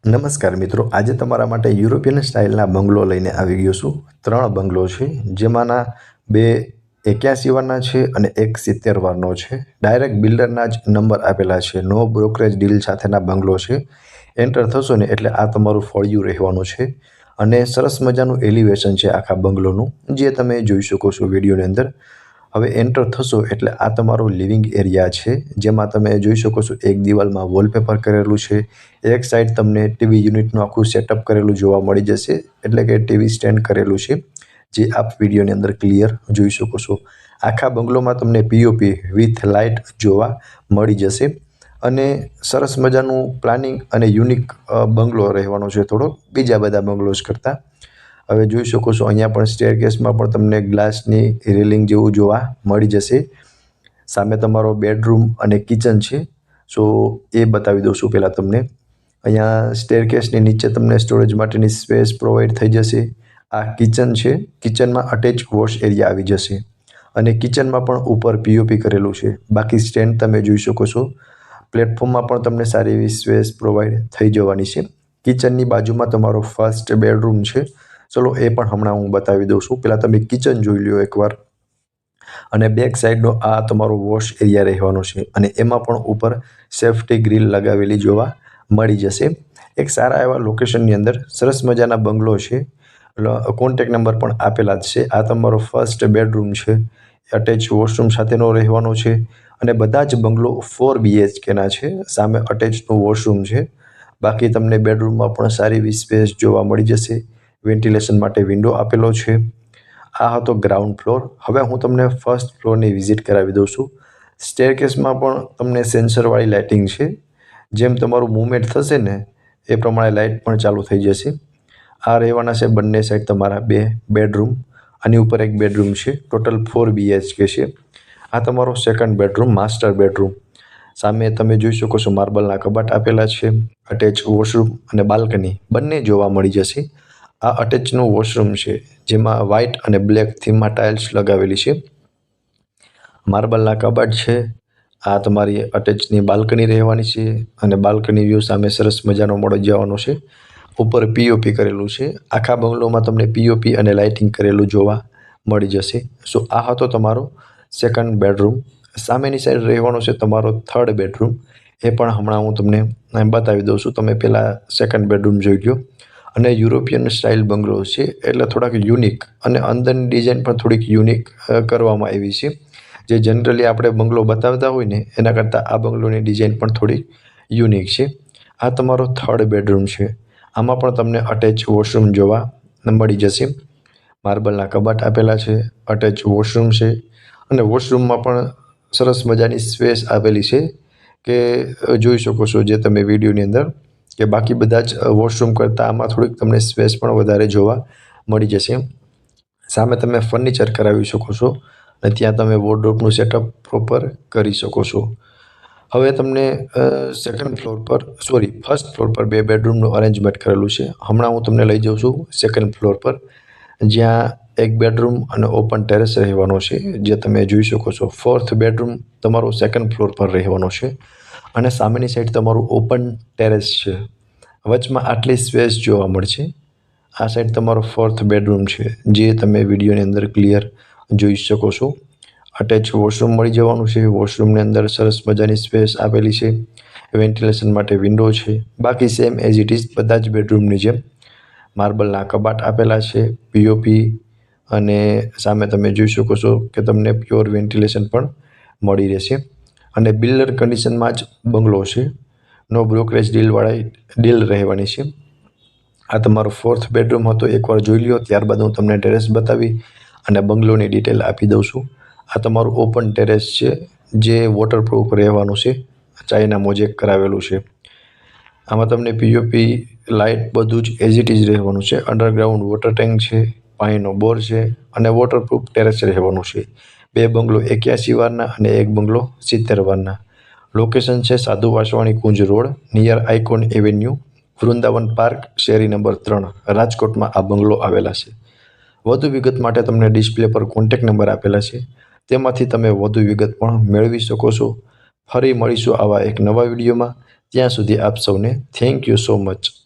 નમસ્કાર મિત્રો, આજે તમારા માટે યુરોપિયન સ્ટાઇલના બંગલો લઈને આવી ગયો છું। 3 બંગલો છે, જેમાંના 2 81 વારના છે અને 1 70 વારનો છે। ડાયરેક્ટ બિલ્ડરના જ નંબર આપેલા છે। નો બ્રોકરેજ ડીલ સાથેના બંગલો છે। એન્ટર થશો ને એટલે આ તમારું ફળિયું રહેવાનું છે અને સરસ મજાનું એલિવેશન છે આખા બંગલોનું, જે તમે જોઈ શકો છો વિડીયોની અંદર। હવે એન્ટર થશો એટલે આ તમારો લિવિંગ એરિયા છે, જેમાં તમે જોઈ શકો છો એક દિવાલમાં વોલપેપર કરેલું છે, એક સાઈડ તમને ટીવી યુનિટનું આખું સેટઅપ કરેલું જોવા મળી જશે, એટલે કે ટીવી સ્ટેન્ડ કરેલું છે, જે આપ વિડીયોની અંદર ક્લિયર જોઈ શકો છો। આખા બંગલોમાં તમને પીઓપી વિથ લાઇટ જોવા મળી જશે અને સરસ મજાનું પ્લાનિંગ અને યુનિક બંગલો રહેવાનો છે થોડો બીજા બધા બંગલોઝ કરતાં। હવે જોઈ શકો છો અહીંયા પણ સ્ટેરકેસમાં પણ તમને ગ્લાસની રેલિંગ જેવું જોવા મળી જશે। સામે તમારો બેડરૂમ અને કિચન છે, સો એ બતાવી દઉં છું પહેલાં તમને। અહીંયા સ્ટેરકેસની નીચે તમને સ્ટોરેજ માટેની સ્પેસ પ્રોવાઈડ થઈ જશે। આ કિચન છે, કિચનમાં અટેચ વોશ એરિયા આવી જશે અને કિચનમાં પણ ઉપર પીઓપી કરેલું છે। બાકી સ્ટેન્ડ તમે જોઈ શકો છો, પ્લેટફોર્મમાં પણ તમને સારી એવી સ્પેસ પ્રોવાઈડ થઈ જવાની છે। કિચનની બાજુમાં તમારો ફર્સ્ટ બેડરૂમ છે, ચલો એ પણ હમણાં હું બતાવી દઉં છું। પહેલાં તમે કિચન જોઈ લો એકવાર અને બેક સાઈડનો આ તમારો વોશ એરિયા રહેવાનો છે અને એમાં પણ ઉપર સેફ્ટી ગ્રીલ લગાવેલી જોવા મળી જશે। એક સારા એવા લોકેશનની અંદર સરસ મજાના બંગલો છે, કોન્ટેક નંબર પણ આપેલા જ છે। આ તમારો ફર્સ્ટ બેડરૂમ છે, અટેચ વોશરૂમ સાથેનો રહેવાનો છે અને બધા જ બંગલો 4 BHKના છે। સામે અટેચનું વોશરૂમ છે, બાકી તમને બેડરૂમમાં પણ સારી એવી સ્પેસ જોવા મળી જશે। વેન્ટિલેશન માટે વિન્ડો આપેલો છે। આ હતો ગ્રાઉન્ડ ફ્લોર। હવે હું તમને ફર્સ્ટ ફ્લોરની વિઝિટ કરાવી દઉં છું। સ્ટેરકેસમાં પણ તમને સેન્સરવાળી લાઇટિંગ છે, જેમ તમારું મૂવમેન્ટ થશે ને એ પ્રમાણે લાઇટ પણ ચાલુ થઈ જશે। આ રહેવાના છે બંને સાઈડ તમારા 2 બેડરૂમ, આની ઉપર એક બેડરૂમ છે, ટોટલ 4 BHK છે। આ તમારો સેકન્ડ બેડરૂમ, માસ્ટર બેડરૂમ। સામે તમે જોઈ શકો છો માર્બલના કબાટ આપેલા છે, અટેચ વોશરૂમ અને બાલ્કની બંને જોવા મળી જશે। આ અટેચનું વોશરૂમ છે, જેમાં વ્હાઇટ અને બ્લેક થીમમાં ટાઇલ્સ લગાવેલી છે, માર્બલના કબાટ છે। આ તમારી અટેચની બાલ્કની રહેવાની છે અને બાલ્કની વ્યૂ સામે સરસ મજાનો મળી જવાનો છે। ઉપર પીઓપી કરેલું છે, આખા બંગલોમાં તમને પીઓપી અને લાઇટિંગ કરેલું જોવા મળી જશે। સો આ હતો તમારો સેકન્ડ બેડરૂમ। સામેની સાઈડ રહેવાનો છે તમારો થર્ડ બેડરૂમ, એ પણ હમણાં હું તમને બતાવી દઉં છું। તમે પહેલાં સેકન્ડ બેડરૂમ જોઈ લો અને યુરોપિયન સ્ટાઇલ બંગલો છે એટલે થોડાક યુનિક અને અંદરની ડિઝાઇન પણ થોડીક યુનિક કરવામાં આવી છે, જે જનરલી આપણે બંગલો બતાવતા હોય ને એના કરતાં આ બંગલોની ડિઝાઇન પણ થોડીક યુનિક છે। આ તમારો થર્ડ બેડરૂમ છે, આમાં પણ તમને અટેચ વોશરૂમ જોવા મળી જશે। માર્બલના કબાટ આપેલા છે, અટેચ વોશરૂમ છે અને વોશરૂમમાં પણ સરસ મજાની સ્પેસ આપેલી છે કે જોઈ શકો છો જે તમે વિડીયોની અંદર, કે બાકી બધા જ વોશરૂમ કરતાં આમાં થોડીક તમને સ્પેસ પણ વધારે જોવા મળી જશે। સામે તમે ફર્નિચર કરાવી શકો છો અને ત્યાં તમે વોર્ડરોબનું સેટઅપ પ્રોપર કરી શકો છો। હવે તમને ફર્સ્ટ ફ્લોર પર 2 બેડરૂમનું અરેન્જમેન્ટ કરેલું છે। હમણાં હું તમને લઈ જાઉં છું સેકન્ડ ફ્લોર પર, જ્યાં એક બેડરૂમ અને ઓપન ટેરેસ રહેવાનો છે, જે તમે જોઈ શકો છો। ફોર્થ બેડરૂમ તમારો સેકન્ડ ફ્લોર પર રહેવાનો છે અને સામેની સાઈડ તમારું ઓપન ટેરેસ છે, વચમાં આટલી સ્પેસ જોવા મળશે। આ સાઈડ તમારો ફોર્થ બેડરૂમ છે, જે તમે વિડીયોની અંદર ક્લિયર જોઈ શકો છો। અટેચ વોશરૂમ મળી જવાનું છે, વોશરૂમની અંદર સરસ મજાની સ્પેસ આપેલી છે, વેન્ટિલેશન માટે વિન્ડો છે, બાકી સેમ એઝ ઇટ ઇઝ બધા જ બેડરૂમની જેમ। માર્બલના કબાટ આપેલા છે, પીઓપી અને સામે તમે જોઈ શકો છો કે તમને પ્યોર વેન્ટિલેશન પણ મળી રહેશે અને બિલ્ડર કન્ડિશનમાં જ બંગલો છે, નો બ્રોકરેજ ડીલ રહેવાની છે। આ તમારો ફોર્થ બેડરૂમ હતો, એકવાર જોઈ લ્યો, ત્યારબાદ હું તમને ટેરેસ બતાવી અને બંગલોની ડિટેલ આપી દઉં છું। આ તમારું ઓપન ટેરેસ છે, જે વોટરપ્રૂફ રહેવાનું છે, ચાઇના મોઝેક કરાવેલું છે। આમાં તમને પીઓપી લાઇટ બધું જ એઝ ઇટ ઇઝ રહેવાનું છે। અંડરગ્રાઉન્ડ વોટર ટેન્ક છે, પાણીનો બોર છે અને વોટરપ્રૂફ ટેરેસ રહેવાનું છે। 2 બંગલો 81 વારના અને 1 બંગલો 70 વારના। લોકેશન છે Sadhu Vaswani Kunj road, near icon avenue, Vrindavan park, શેરી નંબર 3, રાજકોટમાં આ બંગલો આવેલા છે। વધુ વિગત માટે તમને ડિસ્પ્લે પર કોન્ટેક નંબર આપેલા છે, તેમાંથી તમે વધુ વિગત પણ મેળવી શકો છો। ફરી મળીશું આવા એક નવા વિડીયોમાં, ત્યાં સુધી આપ સૌને થેન્ક યુ સો મચ।